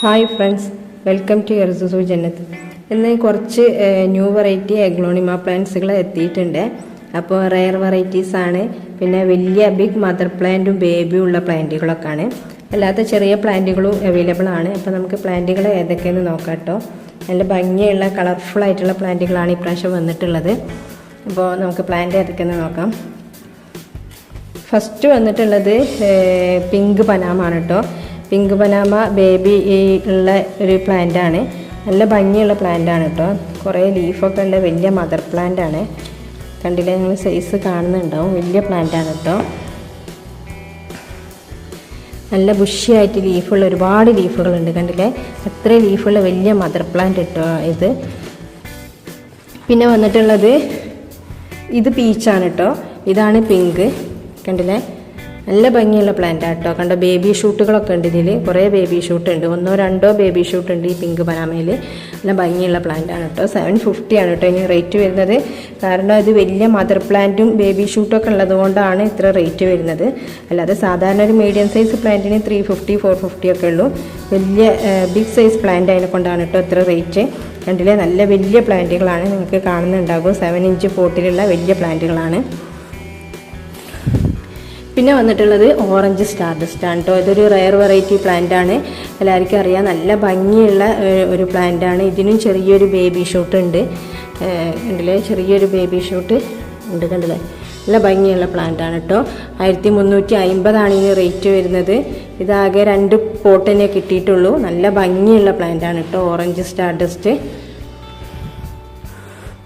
Hi friends, welcome to എർസുസു ജന്നത്ത്. ഇന്ന് കുറച്ച് ന്യൂ വെറൈറ്റി എഗ്ലോണിമ പ്ലാന്റ്സുകൾ എത്തിയിട്ടുണ്ട്. അപ്പോൾ റെയർ വെറൈറ്റീസ് ആണ്. പിന്നെ വലിയ ബിഗ് മദർ പ്ലാന്റും ബേബിയും ഉള്ള പ്ലാന്റുകളൊക്കെ ആണ്. അല്ലാത്ത ചെറിയ പ്ലാന്റുകളും അവൈലബിൾ ആണ്. അപ്പോൾ നമുക്ക് പ്ലാന്റുകൾ ഏതൊക്കെയെന്ന് നോക്കാം കേട്ടോ. നല്ല ഭംഗിയുള്ള കളർഫുൾ ആയിട്ടുള്ള പ്ലാന്റുകളാണ് ഇപ്രാവശ്യം വന്നിട്ടുള്ളത്. അപ്പോൾ നമുക്ക് പ്ലാന്റ് ഏതൊക്കെയെന്ന് നോക്കാം. ഫസ്റ്റ് വന്നിട്ടുള്ളത് പിങ്ക് പനാമാണ് കേട്ടോ. പിങ്ക് പനാമ ബേബി ഉള്ള ഒരു പ്ലാന്റ് ആണ്. നല്ല ഭംഗിയുള്ള പ്ലാന്റ് ആണ് കേട്ടോ. കുറേ ലീഫൊക്കെ ഉണ്ട്. വലിയ മദർ പ്ലാന്റ് ആണ്. കണ്ടില്ലേ, നിങ്ങൾ സൈസ് കാണുന്നുണ്ടാവും. വലിയ പ്ലാന്റ് ആണ് കേട്ടോ. നല്ല ബുഷിയായിട്ട് ലീഫുള്ള ഒരുപാട് ലീഫുകളുണ്ട്. കണ്ടില്ലേ, എത്ര ലീഫുള്ള വലിയ മദർ പ്ലാന്റ് കേട്ടോ ഇത്. പിന്നെ വന്നിട്ടുള്ളത് ഇത് പീച്ചാണ് കേട്ടോ. ഇതാണ് പിങ്ക്. കണ്ടില്ലേ, നല്ല ഭംഗിയുള്ള പ്ലാന്റ് ആട്ടോ. കണ്ടോ, ബേബി ഷൂട്ടുകളൊക്കെ ഉണ്ട് ഇതിൽ. കുറേ ബേബി ഷൂട്ട് ഉണ്ട്. 1-2 ബേബി ഷൂട്ട് ഉണ്ട് ഈ പിങ്ക് പനാമയിൽ. നല്ല ഭംഗിയുള്ള പ്ലാന്റ് ആണ് കേട്ടോ. 750 ആണ് കേട്ടോ ഇനി റേറ്റ് വരുന്നത്. കാരണം ഇത് വലിയ മദർ പ്ലാന്റും ബേബി ഷൂട്ടൊക്കെ ഉള്ളത് കൊണ്ടാണ് ഇത്ര റേറ്റ് വരുന്നത്. അല്ലാതെ സാധാരണ ഒരു മീഡിയം സൈസ് പ്ലാന്റിന് 350-450 ഒക്കെ ഉള്ളൂ. വലിയ ബിഗ് സൈസ് പ്ലാന്റ് അതിനെ കൊണ്ടാണ് കേട്ടോ ഇത്ര റേറ്റ്. കണ്ടില്ലേ, നല്ല വലിയ പ്ലാന്റുകളാണ്. നിങ്ങൾക്ക് കാണുന്നുണ്ടാകും. 7 ഇഞ്ച് പോട്ടിലുള്ള വലിയ പ്ലാന്റുകളാണ്. പിന്നെ വന്നിട്ടുള്ളത് ഓറഞ്ച് സ്റ്റാർഡസ്റ്റ് ആണ് കേട്ടോ. ഇതൊരു റെയർ വെറൈറ്റി പ്ലാന്റ് ആണ്. എല്ലാവർക്കും അറിയാം, നല്ല ഭംഗിയുള്ള ഒരു പ്ലാന്റ് ആണ്. ഇതിനും ചെറിയൊരു ബേബി ഷൂട്ട് ഉണ്ട്. കണ്ടില്ലേ, ചെറിയൊരു ബേബി ഷൂട്ട് ഉണ്ട്. കണ്ടില്ലേ, നല്ല ഭംഗിയുള്ള പ്ലാന്റ് ആണ് കേട്ടോ. 1350 ഇതിന് റേറ്റ് വരുന്നത്. ഇതാകെ 2 പോട്ട് തന്നെ കിട്ടിയിട്ടുള്ളൂ. നല്ല ഭംഗിയുള്ള പ്ലാന്റ് ആണ് കേട്ടോ ഓറഞ്ച് സ്റ്റാർഡസ്റ്റ്.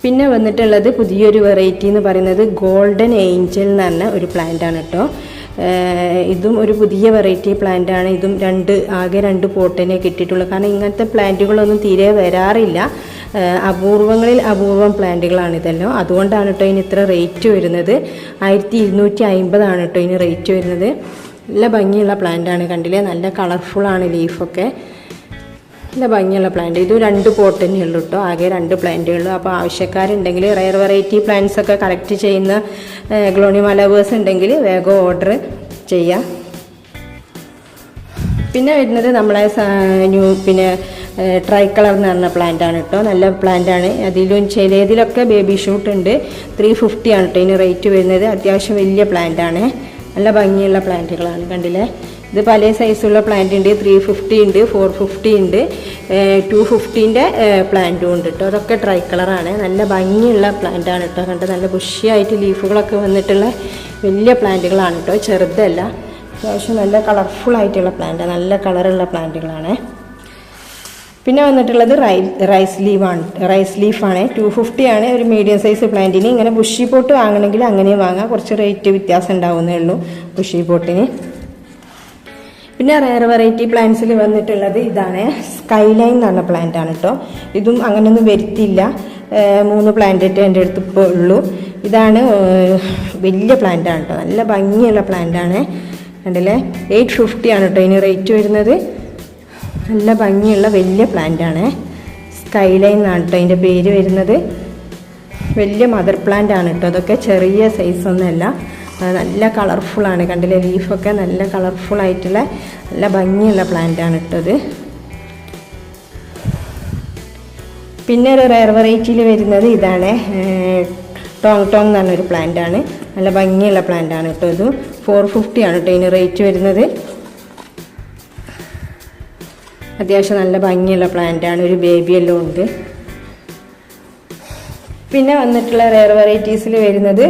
പിന്നെ വന്നിട്ടുള്ളത് പുതിയൊരു വെറൈറ്റി എന്ന് പറയുന്നത് ഗോൾഡൻ ഏഞ്ചൽ എന്ന് പറഞ്ഞ ഒരു പ്ലാന്റ് ആണ് കേട്ടോ. ഇതും ഒരു പുതിയ വെറൈറ്റി പ്ലാന്റ് ആണ്. ഇതും ആകെ 2 പോട്ടിനെ കിട്ടിയിട്ടുള്ളൂ. കാരണം ഇങ്ങനത്തെ പ്ലാന്റുകളൊന്നും തീരെ വരാറില്ല. അപൂർവങ്ങളിൽ അപൂർവം പ്ലാന്റുകളാണ് ഇതെല്ലാം. അതുകൊണ്ടാണ് കേട്ടോ ഇതിന് ഇത്ര റേറ്റ് വരുന്നത്. 1250 ആണ് കേട്ടോ ഇതിന് റേറ്റ് വരുന്നത്. നല്ല ഭംഗിയുള്ള പ്ലാന്റ് ആണ്. കണ്ടില്ലേ, നല്ല കളർഫുള്ളാണ് ലീഫൊക്കെ. നല്ല ഭംഗിയുള്ള പ്ലാന്റ്. ഇതും 2 പോട്ട് തന്നെ ഉള്ളൂ കേട്ടോ. ആകെ 2 പ്ലാന്റേ ഉള്ളൂ. അപ്പോൾ ആവശ്യക്കാരുണ്ടെങ്കിൽ റെയർ വെറൈറ്റി പ്ലാന്റ്സ് ഒക്കെ കളക്ട് ചെയ്യുന്ന ഗ്ലോണിമ ലവേഴ്സ് ഉണ്ടെങ്കിൽ വേഗം ഓർഡർ ചെയ്യാം. പിന്നെ വരുന്നത് നമ്മളെ പിന്നെ ട്രൈ കളർ എന്ന് പറഞ്ഞ പ്ലാന്റ് ആണ് കേട്ടോ. നല്ല പ്ലാന്റ് ആണ്. ചിലതിലൊക്കെ ബേബി ഷൂട്ട് ഉണ്ട്. 350 ആണ് കേട്ടോ ഇതിന് റേറ്റ് വരുന്നത്. അത്യാവശ്യം വലിയ പ്ലാന്റ് ആണ്. നല്ല ഭംഗിയുള്ള പ്ലാന്റുകളാണ്. കണ്ടില്ലേ, ഇത് പല സൈസുള്ള പ്ലാന്റ് ഉണ്ട്. 350 ഉണ്ട്, 450 ഉണ്ട്, 250ൻ്റെ പ്ലാന്റും ഉണ്ട് കേട്ടോ. അതൊക്കെ ട്രൈ കളറാണ്. നല്ല ഭംഗിയുള്ള പ്ലാന്റ് ആണ് കേട്ടോ. കണ്ട് നല്ല ബുഷിയായിട്ട് ലീഫുകളൊക്കെ വന്നിട്ടുള്ള വലിയ പ്ലാന്റുകളാണ് കേട്ടോ. ചെറുതല്ല, അത്യാവശ്യം നല്ല കളർഫുൾ ആയിട്ടുള്ള പ്ലാന്റ്, നല്ല കളറുള്ള പ്ലാന്റുകളാണ്. പിന്നെ വന്നിട്ടുള്ളത് റൈസ് ലീഫാണ്. 250 ആണ് ഒരു മീഡിയം സൈസ് പ്ലാന്റിന്. ഇങ്ങനെ ബുഷി പോട്ട് വാങ്ങണമെങ്കിൽ അങ്ങനെ വാങ്ങാം. കുറച്ച് റേറ്റ് വ്യത്യാസം ഉണ്ടാവുന്നേ ഉള്ളൂ ബുഷി പോട്ടിന്. പിന്നെ റെയർ വെറൈറ്റി പ്ലാന്റ്സിൽ വന്നിട്ടുള്ളത് ഇതാണ് സ്കൈലൈൻ എന്ന് പറഞ്ഞ പ്ലാന്റ് ആണ് കേട്ടോ. ഇതും അങ്ങനെയൊന്നും വരുത്തില്ല. 3 പ്ലാന്റ് എൻ്റെ അടുത്ത് ഇപ്പോൾ ഉള്ളൂ. ഇതാണ് വലിയ പ്ലാന്റ് ആണ് കേട്ടോ. നല്ല ഭംഗിയുള്ള പ്ലാന്റ് ആണ്. കണ്ടില്ലേ, 850 ആണ് കേട്ടോ ഇതിന് റേറ്റ് വരുന്നത്. നല്ല ഭംഗിയുള്ള വലിയ പ്ലാന്റ് ആണ്. സ്കൈലൈൻ എന്നാണ് കേട്ടോ അതിൻ്റെ പേര് വരുന്നത്. വലിയ മദർ പ്ലാന്റ് ആണ് കേട്ടോ. അതൊക്കെ ചെറിയ സൈസൊന്നുമല്ല. നല്ല കളർഫുള്ളാണ്. കണ്ടില്ലേ, ലീഫൊക്കെ നല്ല കളർഫുള്ളായിട്ടുള്ള നല്ല ഭംഗിയുള്ള പ്ലാന്റ് ആണ് ഇട്ടത്. പിന്നെ ഒരു റെയർ വെറൈറ്റിയിൽ വരുന്നത് ഇതാണ് ടോങ് എന്ന് പറഞ്ഞൊരു പ്ലാന്റ് ആണ്. നല്ല ഭംഗിയുള്ള പ്ലാന്റ് ആണ് കേട്ടോ. ഇത് 450 ആണ് കേട്ടോ ഇതിന് റേറ്റ് വരുന്നത്. അത്യാവശ്യം നല്ല ഭംഗിയുള്ള പ്ലാന്റ് ആണ്. ഒരു ബേബി എല്ലാം ഉണ്ട്. പിന്നെ വന്നിട്ടുള്ള റെയർ വെറൈറ്റീസിൽ വരുന്നത്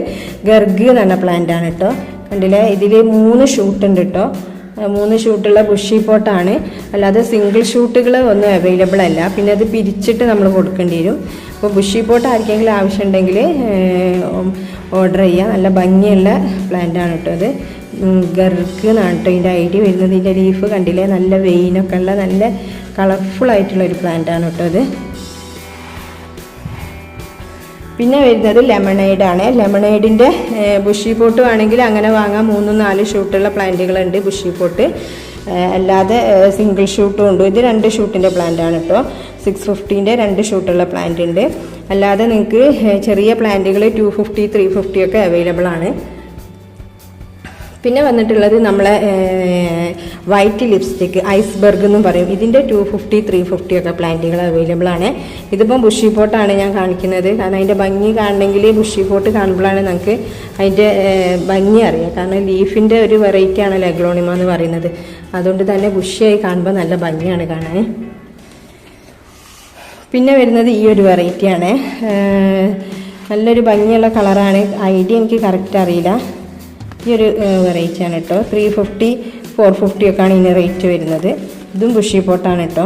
ഗർഗ് എന്ന് പറഞ്ഞ പ്ലാന്റ് ആണ് കേട്ടോ. കണ്ടില്ലേ, ഇതിൽ 3 ഷൂട്ട് ഉണ്ട് കേട്ടോ. 3 ഷൂട്ടുള്ള ബുഷി പോട്ടാണ്. അല്ലാതെ സിംഗിൾ ഷൂട്ടുകൾ ഒന്നും അവൈലബിൾ അല്ല. പിന്നെ അത് പിരിച്ചിട്ട് നമ്മൾ കൊടുക്കേണ്ടി വരും. അപ്പോൾ ബുഷി പോട്ട് ആർക്കെങ്കിലും ആവശ്യമുണ്ടെങ്കിൽ ഓർഡർ ചെയ്യാം. നല്ല ഭംഗിയുള്ള പ്ലാന്റ് ആണ് കേട്ടോ. അത് ഗർഗ് എന്നാണ് കേട്ടോ ഇതിൻ്റെ ഐഡിയ വരുന്നത്. ഇതിൻ്റെ ലീഫ് കണ്ടില്ലേ, നല്ല വെയിനൊക്കെ ഉള്ള നല്ല കളർഫുൾ ആയിട്ടുള്ള ഒരു പ്ലാന്റ് ആണ് കേട്ടോ അത്. പിന്നെ വരുന്നത് ലെമണൈഡ് ആണ്. ലെമണൈഡിൻ്റെ ബുഷി പോട്ട് വേണമെങ്കിൽ അങ്ങനെ വാങ്ങാം. 3-4 ഷൂട്ടുള്ള പ്ലാന്റുകളുണ്ട് ബുഷി പോട്ട്. അല്ലാതെ സിംഗിൾ ഷൂട്ടും ഉണ്ട്. ഇത് 2 ഷൂട്ടിൻ്റെ പ്ലാന്റ് ആണ് കേട്ടോ. 650ൻ്റെ 2 ഷൂട്ടുള്ള പ്ലാന്റ് ഉണ്ട്. അല്ലാതെ നിങ്ങൾക്ക് ചെറിയ പ്ലാന്റുകൾ 250-350 ഒക്കെ അവൈലബിൾ ആണ്. പിന്നെ വന്നിട്ടുള്ളത് നമ്മളെ വൈറ്റ് ലിപ്സ്റ്റിക്ക് ഐസ്ബർഗ് എന്നും പറയും. ഇതിൻ്റെ 250, 350 ഒക്കെ പ്ലാന്റുകൾ അവൈലബിൾ ആണ്. ഇതിപ്പം ബുഷി പോട്ടാണ് ഞാൻ കാണിക്കുന്നത്. കാരണം അതിൻ്റെ ഭംഗി കാണണമെങ്കിൽ ബുഷി പോട്ട് കാണുമ്പോഴാണ് നമുക്ക് അതിൻ്റെ ഭംഗി അറിയാം. കാരണം ലീഫിൻ്റെ ഒരു വെറൈറ്റി ആണല്ലോ അഗ്ലോണിമ എന്ന് പറയുന്നത്. അതുകൊണ്ട് തന്നെ ബുഷിയായി കാണുമ്പോൾ നല്ല ഭംഗിയാണ് കാണാൻ. പിന്നെ വരുന്നത് ഈ ഒരു വെറൈറ്റിയാണ്. നല്ലൊരു ഭംഗിയുള്ള കളറാണ്. ഐഡിയ എനിക്ക് കറക്റ്റ് അറിയില്ല. ഈ ഒരു വെറൈറ്റിയാണ് കേട്ടോ. 350, 450 ഒക്കെയാണ് ഇതിന് റേറ്റ് വരുന്നത്. ഇതും ബുഷി പോട്ടാണ് കേട്ടോ.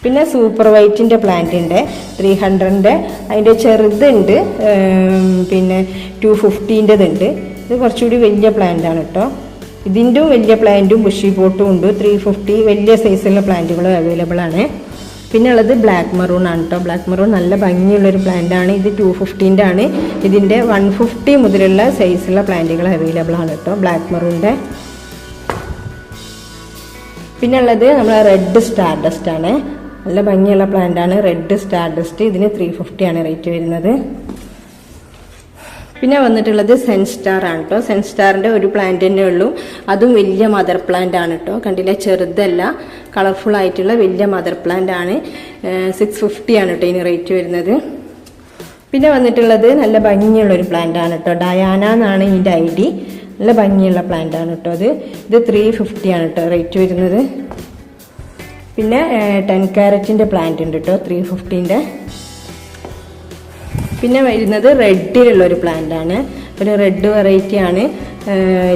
പിന്നെ സൂപ്പർ വൈറ്റിൻ്റെ പ്ലാന്റ് ഉണ്ട് 300ൻ്റെ. അതിൻ്റെ ചെറുതുണ്ട്, പിന്നെ 250ൻ്റെതുണ്ട്. ഇത് കുറച്ചുകൂടി വലിയ പ്ലാന്റാണ് കേട്ടോ. ഇതിൻ്റെ വലിയ പ്ലാന്റും ബുഷി പോട്ടും ഉണ്ട്. 350 വലിയ സൈസുള്ള പ്ലാന്റുകളും അവൈലബിൾ ആണ്. പിന്നെ ഉള്ളത് ബ്ലാക്ക് മറൂൺ ആണ് കേട്ടോ. ബ്ലാക്ക് മറൂൺ നല്ല ഭംഗിയുള്ളൊരു പ്ലാന്റ് ആണ്. ഇത് 250ൻ്റെ ആണ്. ഇതിൻ്റെ 150 മുതലുള്ള സൈസുള്ള പ്ലാന്റുകൾ അവൈലബിൾ ആണ് കേട്ടോ ബ്ലാക്ക് മറൂണിൻ്റെ. പിന്നെ ഉള്ളത് നമ്മളെ റെഡ് സ്റ്റാർഡസ്റ്റ് ആണ്. നല്ല ഭംഗിയുള്ള പ്ലാന്റ് ആണ് റെഡ് സ്റ്റാർഡസ്റ്റ്. ഇതിന് 350 ആണ് റേറ്റ് വരുന്നത്. പിന്നെ വന്നിട്ടുള്ളത് സെൻസ്റ്റാർ ആണ് കേട്ടോ. സെൻസ്റ്റാറിൻ്റെ ഒരു പ്ലാന്റ് തന്നെ ഉള്ളൂ. അതും വലിയ മദർ പ്ലാന്റ് ആണ് കേട്ടോ. കണ്ടില്ല, ചെറുതല്ല, കളർഫുൾ ആയിട്ടുള്ള വലിയ മദർ പ്ലാന്റ് ആണ്. 650 ആണ് കേട്ടോ ഇതിന് റേറ്റ് വരുന്നത്. പിന്നെ വന്നിട്ടുള്ളത് നല്ല ഭംഗിയുള്ളൊരു പ്ലാന്റ് ആണ് കേട്ടോ. ഡയാന എന്നാണ് ഇതിൻ്റെ ID. നല്ല ഭംഗിയുള്ള പ്ലാന്റ് ആണ് കേട്ടോ. ഇത് 350 ആണ് കേട്ടോ റേറ്റ് വരുന്നത്. പിന്നെ 10 കാരറ്റിൻ്റെ പ്ലാന്റ് ഉണ്ട് കേട്ടോ 350ൻ്റെ. പിന്നെ വരുന്നത് റെഡിലുള്ളൊരു പ്ലാന്റ് ആണ്. ഒരു റെഡ് വെറൈറ്റി ആണ്.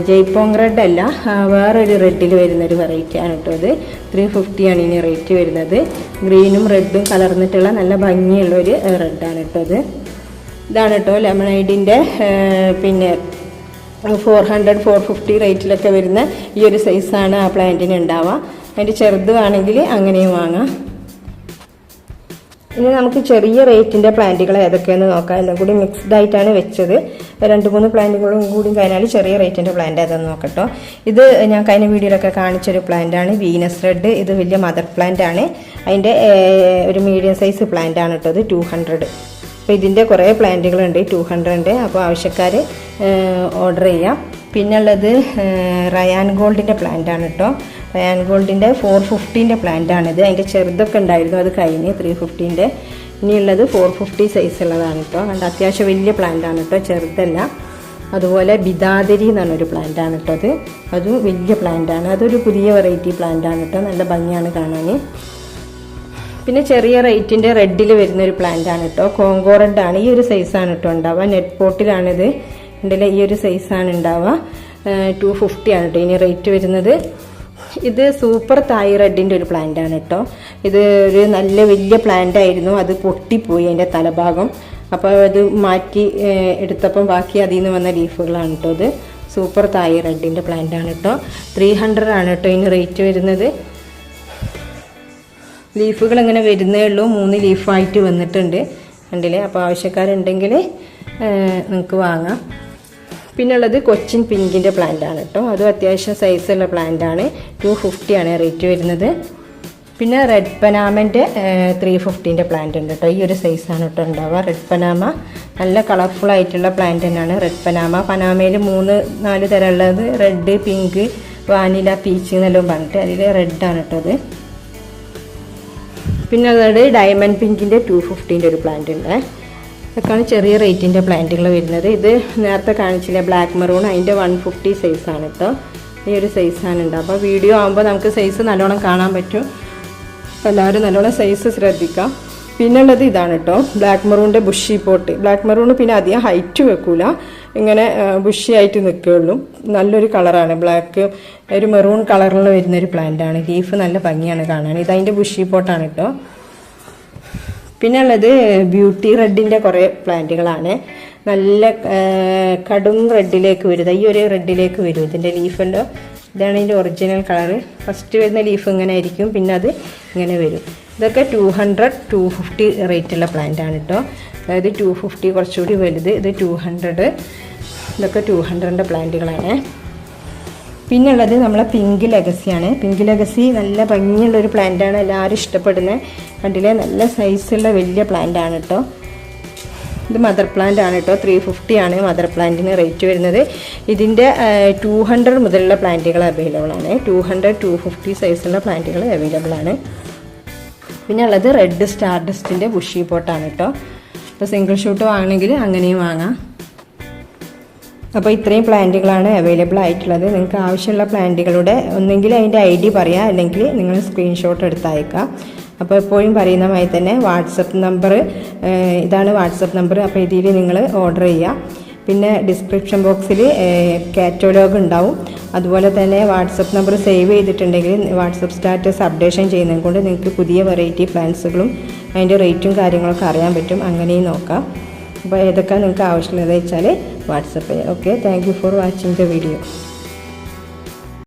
ജയ്പോങ് റെഡ് അല്ല, വേറൊരു റെഡിൽ വരുന്നൊരു വെറൈറ്റി ആണ് കേട്ടോ. ഇത് 350 ആണ് ഇതിന് റേറ്റ് വരുന്നത്. ഗ്രീനും റെഡും കലർന്നിട്ടുള്ള നല്ല ഭംഗിയുള്ളൊരു റെഡാണ് കേട്ടോ. ഇതാണ് കേട്ടോ ലെമണൈഡിൻ്റെ പിന്നെ 400, 450 റേറ്റിലൊക്കെ വരുന്ന ഈ ഒരു സൈസാണ് ആ പ്ലാന്റിന് ഉണ്ടാവുക. അതിൻ്റെ ചെറുത് വേണമെങ്കിൽ അങ്ങനെയും വാങ്ങാം. ഇനി നമുക്ക് ചെറിയ റേറ്റിൻ്റെ പ്ലാന്റുകൾ ഏതൊക്കെയാണെന്ന് നോക്കാം. എല്ലാം കൂടി മിക്സ്ഡ് ആയിട്ടാണ് വെച്ചത്. 2-3 പ്ലാന്റുകളും കൂടി കഴിഞ്ഞാൽ ചെറിയ റേറ്റിൻ്റെ പ്ലാന്റ് ഏതെന്ന് നോക്കട്ടോ. ഇത് ഞാൻ കഴിഞ്ഞ വീഡിയോയിലൊക്കെ കാണിച്ചൊരു പ്ലാന്റ് ആണ് വീനസ് റെഡ്. ഇത് വലിയ മദർ പ്ലാന്റ് ആണ്. അതിൻ്റെ ഒരു മീഡിയം സൈസ് പ്ലാന്റ് ആണ് കേട്ടോ. ഇത് 200. അപ്പോൾ ഇതിൻ്റെ കുറേ പ്ലാന്റുകളുണ്ട് 200. അപ്പോൾ ആവശ്യക്കാർ ഓർഡർ ചെയ്യാം. പിന്നെ ഉള്ളത് റയാൻ ഗോൾഡിൻ്റെ പ്ലാന്റ് ആണ് കേട്ടോ. റയാൻ ഗോൾഡിൻ്റെ 450ൻ്റെ പ്ലാന്റ് ആണിത്. അതിൻ്റെ ചെറുതൊക്കെ ഉണ്ടായിരുന്നു, അത് കഴിഞ്ഞ് 350ൻ്റെ. ഇനിയുള്ളത് 450 സൈസുള്ളതാണ് കേട്ടോ. കണ്ട അത്യാവശ്യം വലിയ പ്ലാന്റ് ആണ് കേട്ടോ, ചെറുതല്ല. അതുപോലെ ബിദാദരി എന്ന് പറഞ്ഞൊരു പ്ലാന്റ് ആണ് കേട്ടോ. അതും വലിയ പ്ലാന്റ് ആണ്. അതൊരു പുതിയ വെറൈറ്റി പ്ലാന്റ് ആണ് കേട്ടോ. നല്ല ഭംഗിയാണ് കാണാൻ. പിന്നെ ചെറിയ റേറ്റിൻ്റെ റെഡിൽ വരുന്നൊരു പ്ലാന്റ് ആണ് കേട്ടോ. കോങ്കോ റെഡ് ആണ്. ഈ ഒരു സൈസാണ് കേട്ടോ ഉണ്ടാവുക. നെറ്റ് പോട്ടിലാണിത്. ഇതിൽ ഈ ഒരു സൈസാണ് ഉണ്ടാവുക. 250 ആണ് കേട്ടോ ഇനി റേറ്റ് വരുന്നത്. ഇത് സൂപ്പർ തായ് റെഡിൻ്റെ ഒരു പ്ലാന്റ് ആണ് കേട്ടോ. ഇത് ഒരു നല്ല വലിയ പ്ലാന്റ് ആയിരുന്നു. അത് പൊട്ടിപ്പോയി അതിൻ്റെ തലഭാഗം. അപ്പോൾ അത് മാറ്റി എടുത്തപ്പം ബാക്കി അതിൽ നിന്ന് വന്ന ലീഫുകളാണ് കേട്ടോ. ഇത് സൂപ്പർ തായ് റെഡിൻ്റെ പ്ലാന്റ് ആണ് കേട്ടോ. 300 ആണ് കേട്ടോ ഇതിന് റേറ്റ് വരുന്നത്. ലീഫുകൾ ഇങ്ങനെ വരുന്നേ ഉള്ളൂ. 3 ലീഫായിട്ട് വന്നിട്ടുണ്ട് കണ്ടില്ലേ. അപ്പോൾ ആവശ്യക്കാരുണ്ടെങ്കിൽ നിങ്ങൾക്ക് വാങ്ങാം. പിന്നെ ഉള്ളത് കൊച്ചിൻ പിങ്കിൻ്റെ പ്ലാന്റ് ആണ് കേട്ടോ. അതും അത്യാവശ്യം സൈസുള്ള പ്ലാന്റ് ആണ്. 250 ആണ് റേറ്റ് വരുന്നത്. പിന്നെ റെഡ് പനാമൻ്റെ 350ൻ്റെ പ്ലാന്റ് ഉണ്ട് കേട്ടോ. ഈ ഒരു സൈസാണ് കേട്ടോ ഉണ്ടാവുക. റെഡ് പനാമ നല്ല കളർഫുൾ ആയിട്ടുള്ള പ്ലാന്റ് തന്നെയാണ് റെഡ് പനാമ. പനാമയിൽ 3-4 തരമുള്ളത് റെഡ്, പിങ്ക്, വാനില, പീച്ച് എന്നെല്ലാം പറഞ്ഞിട്ട് അതിൽ റെഡാണ് കേട്ടോ അത്. പിന്നെ അതുകൊണ്ട് ഡയമണ്ട് പിങ്കിൻ്റെ 250ൻ്റെ ഒരു പ്ലാന്റ് ഉണ്ട്. ഇതൊക്കെയാണ് ചെറിയ റേറ്റിൻ്റെ പ്ലാന്റുകൾ വരുന്നത്. ഇത് നേരത്തെ കാണിച്ചില്ല ബ്ലാക്ക് മെറൂൺ, അതിൻ്റെ 150 സൈസാണ് കേട്ടോ. ഈ ഒരു സൈസാണ് ഉണ്ട്. അപ്പോൾ വീഡിയോ ആകുമ്പോൾ നമുക്ക് സൈസ് നല്ലോണം കാണാൻ പറ്റും. അപ്പോൾ എല്ലാവരും നല്ലോണം സൈസ് ശ്രദ്ധിക്കാം. പിന്നെ ഉള്ളത് ഇതാണ് കേട്ടോ ബ്ലാക്ക് മെറൂണിൻ്റെ ബുഷി പോട്ട്. ബ്ലാക്ക് മെറൂൺ പിന്നെ അധികം ഹൈറ്റ് വെക്കൂല, ഇങ്ങനെ ബുഷി ആയിട്ട് നിൽക്കുകയുള്ളൂ. നല്ലൊരു കളറാണ്. ബ്ലാക്ക് ഒരു മെറൂൺ കളറിൽ വരുന്നൊരു പ്ലാന്റാണ്. ലീഫ് നല്ല ഭംഗിയാണ് കാണാൻ. ഇതതിൻ്റെ ബുഷി പോട്ടാണ് കേട്ടോ. പിന്നെ ഉള്ളത് ബ്യൂട്ടി റെഡിൻ്റെ കുറേ പ്ലാന്റുകളാണ്. നല്ല കടും റെഡിലേക്ക് വരും. ഈ ഒരു റെഡിലേക്ക് വരും ഇതിൻ്റെ ലീഫല്ലോ. ഇതാണ് ഇതിൻ്റെ ഒറിജിനൽ കളറ്. ഫസ്റ്റ് വരുന്ന ലീഫ് ഇങ്ങനെ ആയിരിക്കും, പിന്നെ അത് ഇങ്ങനെ വരും. ഇതൊക്കെ 200, 250 റേറ്റുള്ള പ്ലാന്റ് ആണ് കേട്ടോ. അതായത് 250 കുറച്ചുകൂടി വലുത്, ഇത് 200. ഇതൊക്കെ 200ൻ്റെ പ്ലാന്റുകളാണ്. പിന്നെ ഉള്ളത് നമ്മളെ പിങ്ക് ലെഗസിയാണ്. പിങ്ക് ലെഗസി നല്ല ഭംഗിയുള്ളൊരു പ്ലാന്റാണ്, എല്ലാവരും ഇഷ്ടപ്പെടുന്നത്. കണ്ടില്ലേ, നല്ല സൈസുള്ള വലിയ പ്ലാന്റ് ആണ് കേട്ടോ. ഇത് മദർ പ്ലാന്റ് ആണ് കേട്ടോ. 350 ആണ് മദർ പ്ലാന്റിന് റേറ്റ് വരുന്നത്. ഇതിൻ്റെ 200 മുതലുള്ള പ്ലാന്റുകൾ അവൈലബിൾ ആണ്. 200, 250 സൈസുള്ള പ്ലാന്റുകൾ അവൈലബിൾ ആണ്. പിന്നെ ഉള്ളത് റെഡ് സ്റ്റാർ ഡസ്റ്റിൻ്റെ ബുഷി പോട്ടാണ് കേട്ടോ. അപ്പോൾ സിംഗിൾ ഷൂട്ട് വാങ്ങണമെങ്കിൽ അങ്ങനെയും വാങ്ങാം. അപ്പോൾ ഇത്രയും പ്ലാന്റുകളാണ് അവൈലബിൾ ആയിട്ടുള്ളത്. നിങ്ങൾക്ക് ആവശ്യമുള്ള പ്ലാന്റുകളുടെ ഒന്നെങ്കിൽ അതിൻ്റെ ID പറയാം, അല്ലെങ്കിൽ നിങ്ങൾ സ്ക്രീൻഷോട്ട് എടുത്ത് അയക്കാം. അപ്പോൾ എപ്പോഴും പറയുന്ന മാതിരി തന്നെ വാട്സപ്പ് നമ്പർ, ഇതാണ് വാട്സപ്പ് നമ്പർ. അപ്പോൾ ഇതിൽ നിങ്ങൾ ഓർഡർ ചെയ്യുക. പിന്നെ ഡിസ്ക്രിപ്ഷൻ ബോക്സിൽ കാറ്റലോഗ് ഉണ്ടാവും. അതുപോലെ തന്നെ വാട്സപ്പ് നമ്പർ സേവ് ചെയ്തിട്ടുണ്ടെങ്കിൽ വാട്സപ്പ് സ്റ്റാറ്റസ് അപ്ഡേഷൻ ചെയ്യുന്നത് കൊണ്ട് നിങ്ങൾക്ക് പുതിയ വെറൈറ്റി പ്ലാന്റ്സുകളും അതിൻ്റെ റേറ്റും കാര്യങ്ങളൊക്കെ അറിയാൻ പറ്റും. അങ്ങനെയും നോക്കാം. അപ്പോൾ ഏതൊക്കെ നിങ്ങൾക്ക് ആവശ്യമുള്ളത് വെച്ചാൽ വാട്സപ്പ് ചെയ്യാം. Okay, thank you for watching the video.